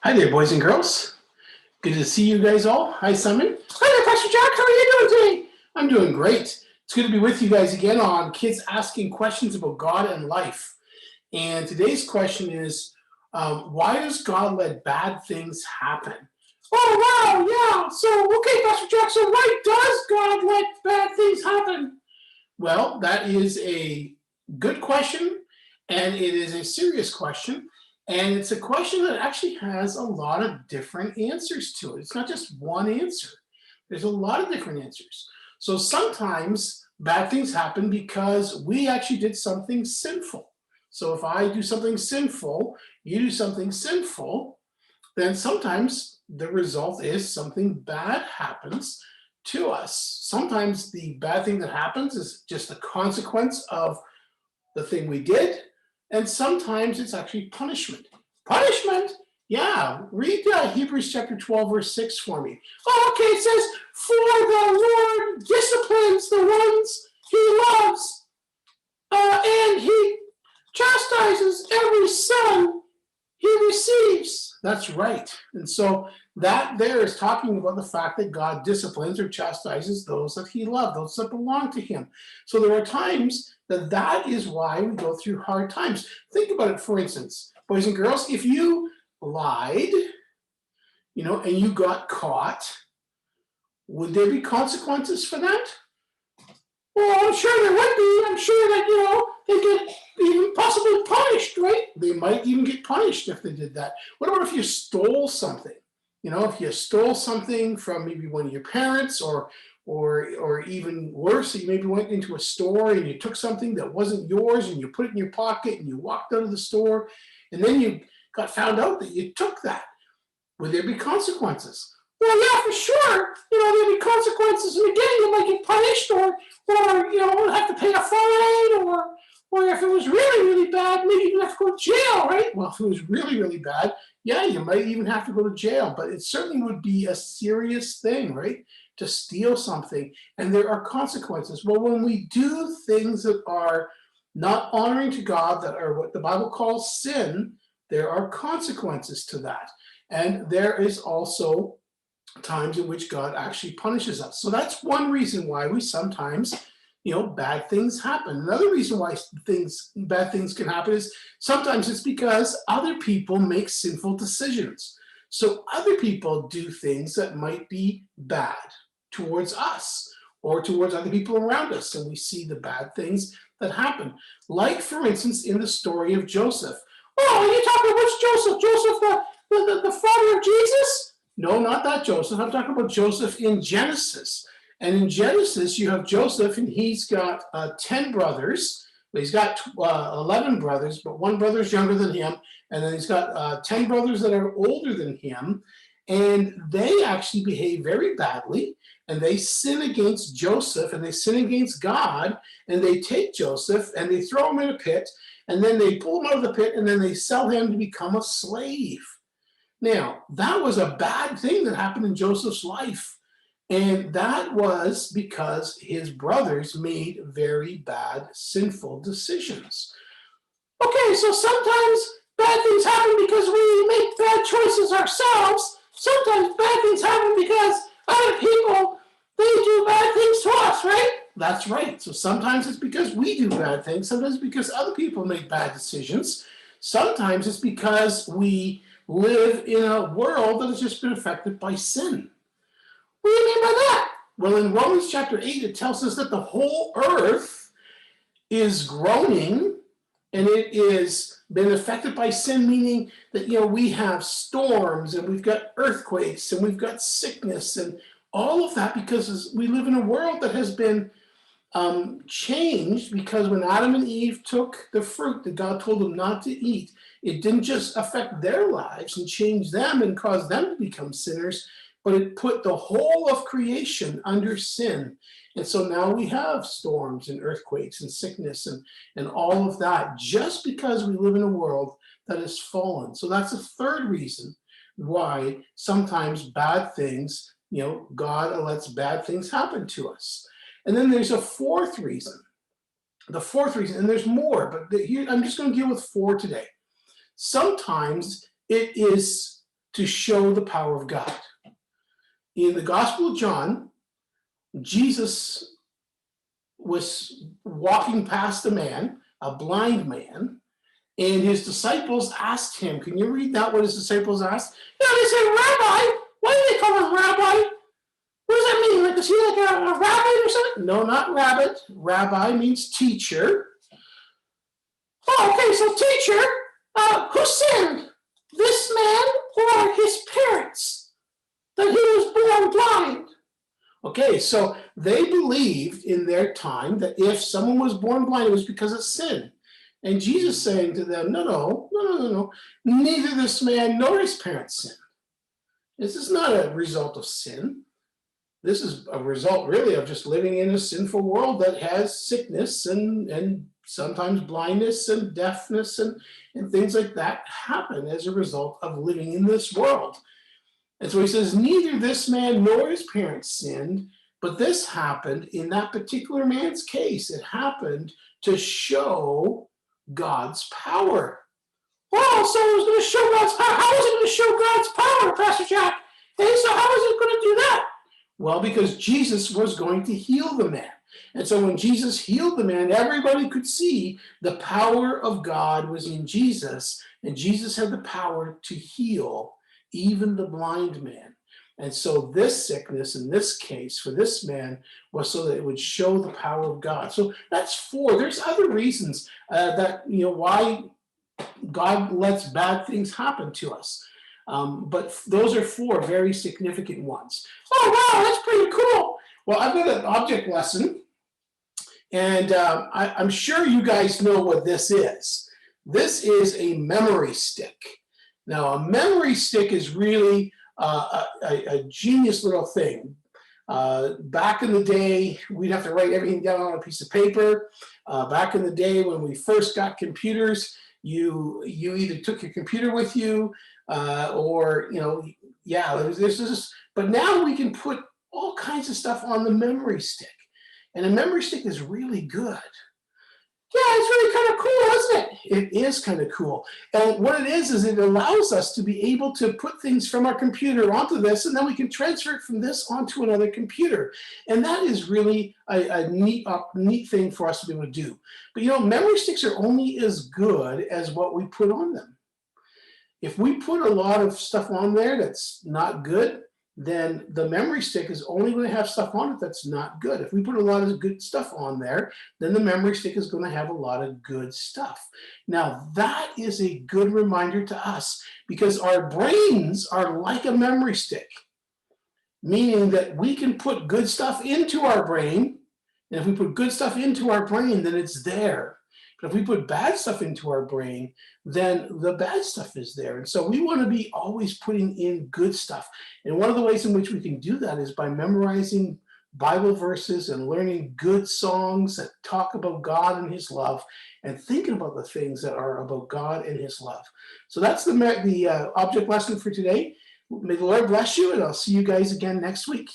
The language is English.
Hi there, boys and girls. Good to see you guys all. Hi, Simon. Hi there, Pastor Jack. How are you doing today? I'm doing great. It's good to be with you guys again on Kids Asking Questions About God and Life. And today's question is, why does God let bad things happen? Oh, wow, yeah. So, okay, Pastor Jack, so why does God let bad things happen? Well, that is a good question, and it is a serious question. And it's a question that actually has a lot of different answers to it. It's not just one answer, there's a lot of different answers. So sometimes bad things happen because we actually did something sinful. So if I do something sinful, you do something sinful, then sometimes the result is something bad happens to us. Sometimes the bad thing that happens is just a consequence of the thing we did, and sometimes it's actually punishment. Punishment? Yeah, read Hebrews chapter 12, verse 6 for me. Oh, okay, it says, for the Lord disciplines the ones he loves, and he chastises every son he receives. That's right. And so that there is talking about the fact that God disciplines or chastises those that he loves, those that belong to him. So there are times that is why we go through hard times. Think about it, for instance, boys and girls, if you lied, and you got caught, would there be consequences for that? Well, I'm sure there would be. I'm sure that, they get even possibly punished, right? They might even get punished if they did that. What about if you stole something? If you stole something from maybe one of your parents, or even worse, you maybe went into a store and you took something that wasn't yours and you put it in your pocket and you walked out of the store, and then you got found out that you took that. Would there be consequences? Well, yeah, for sure. There'd be consequences. And again, you might get punished, or have to pay a fine, or if it was really, really bad, maybe you have to go to jail, right? Well, if it was really, really bad, yeah, you might even have to go to jail. But it certainly would be a serious thing, right? To steal something, and there are consequences. Well, when we do things that are not honoring to God, that are what the Bible calls sin, there are consequences to that. And there is also times in which God actually punishes us. So that's one reason why we sometimes, bad things happen. Another reason why bad things can happen is sometimes it's because other people make sinful decisions. So other people do things that might be bad towards us or towards other people around us, and we see the bad things that happen. Like, for instance, in the story of Joseph. Oh, are you talking about Joseph? Joseph, the father of Jesus? No, not that Joseph. I'm talking about Joseph in Genesis. And in Genesis, you have Joseph, and he's got 10 brothers. Well, he's got 11 brothers, but one brother is younger than him. And then he's got 10 brothers that are older than him. And they actually behave very badly. And they sin against Joseph, and they sin against God. And they take Joseph, and they throw him in a pit. And then they pull him out of the pit, and then they sell him to become a slave. Now, that was a bad thing that happened in Joseph's life. And that was because his brothers made very bad, sinful decisions. Okay, so sometimes bad things happen because we make bad choices ourselves. Sometimes bad things happen because other people, they do bad things to us, right? That's right. So sometimes it's because we do bad things. Sometimes it's because other people make bad decisions. Sometimes it's because we live in a world that has just been affected by sin. What do you mean by that? Well, in Romans chapter 8, it tells us that the whole earth is groaning, and it is been affected by sin, meaning that, we have storms, and we've got earthquakes, and we've got sickness, and all of that because we live in a world that has been changed, because when Adam and Eve took the fruit that God told them not to eat, it didn't just affect their lives and change them and cause them to become sinners, but it put the whole of creation under sin. And so now we have storms and earthquakes and sickness and all of that, just because we live in a world that is fallen. So that's a third reason why sometimes bad things, God lets bad things happen to us. And then there's a fourth reason. The fourth reason, and there's more, but here I'm just going to deal with 4 today. Sometimes it is to show the power of God. In the Gospel of John, Jesus was walking past a man, a blind man, and his disciples asked him, can you read that, what his disciples asked? Yeah, they said, Rabbi, why do they call him Rabbi? What does that mean? Like, is he like a rabbi or something? No, not rabbit. Rabbi means teacher. Oh, okay, so teacher, who sinned? This man or his parents? That he was born blind? Okay, so they believed in their time that if someone was born blind, it was because of sin. And Jesus saying to them, no. Neither this man nor his parents sinned. This is not a result of sin. This is a result really of just living in a sinful world that has sickness and sometimes blindness and deafness and things like that happen as a result of living in this world. And so he says, neither this man nor his parents sinned, but this happened in that particular man's case. It happened to show God's power. Well, so it was going to show God's power. How was it going to show God's power, Pastor Jack? Hey, so how was it going to do that? Well, because Jesus was going to heal the man. And so when Jesus healed the man, everybody could see the power of God was in Jesus, and Jesus had the power to heal even the blind man. And so this sickness in this case for this man was so that it would show the power of God. So that's 4. There's other reasons that, why God lets bad things happen to us. But those are 4 very significant ones. Oh, wow, that's pretty cool. Well, I've got an object lesson, and I'm sure you guys know what this is. This is a memory stick. Now, a memory stick is really a genius little thing. Back in the day, we'd have to write everything down on a piece of paper. Back in the day when we first got computers, you either took your computer with you or, this is, but now we can put all kinds of stuff on the memory stick. And a memory stick is really good. Yeah, it's really kind of cool, isn't it? It is kind of cool. And what it is it allows us to be able to put things from our computer onto this, and then we can transfer it from this onto another computer. And that is really a neat thing for us to be able to do. But memory sticks are only as good as what we put on them. If we put a lot of stuff on there that's not good, then the memory stick is only going to have stuff on it that's not good. If we put a lot of good stuff on there, then the memory stick is going to have a lot of good stuff. Now, that is a good reminder to us because our brains are like a memory stick, meaning that we can put good stuff into our brain, and if we put good stuff into our brain, then it's there. But if we put bad stuff into our brain, then the bad stuff is there. And so we want to be always putting in good stuff. And one of the ways in which we can do that is by memorizing Bible verses and learning good songs that talk about God and his love and thinking about the things that are about God and his love. So that's the object lesson for today. May the Lord bless you, and I'll see you guys again next week.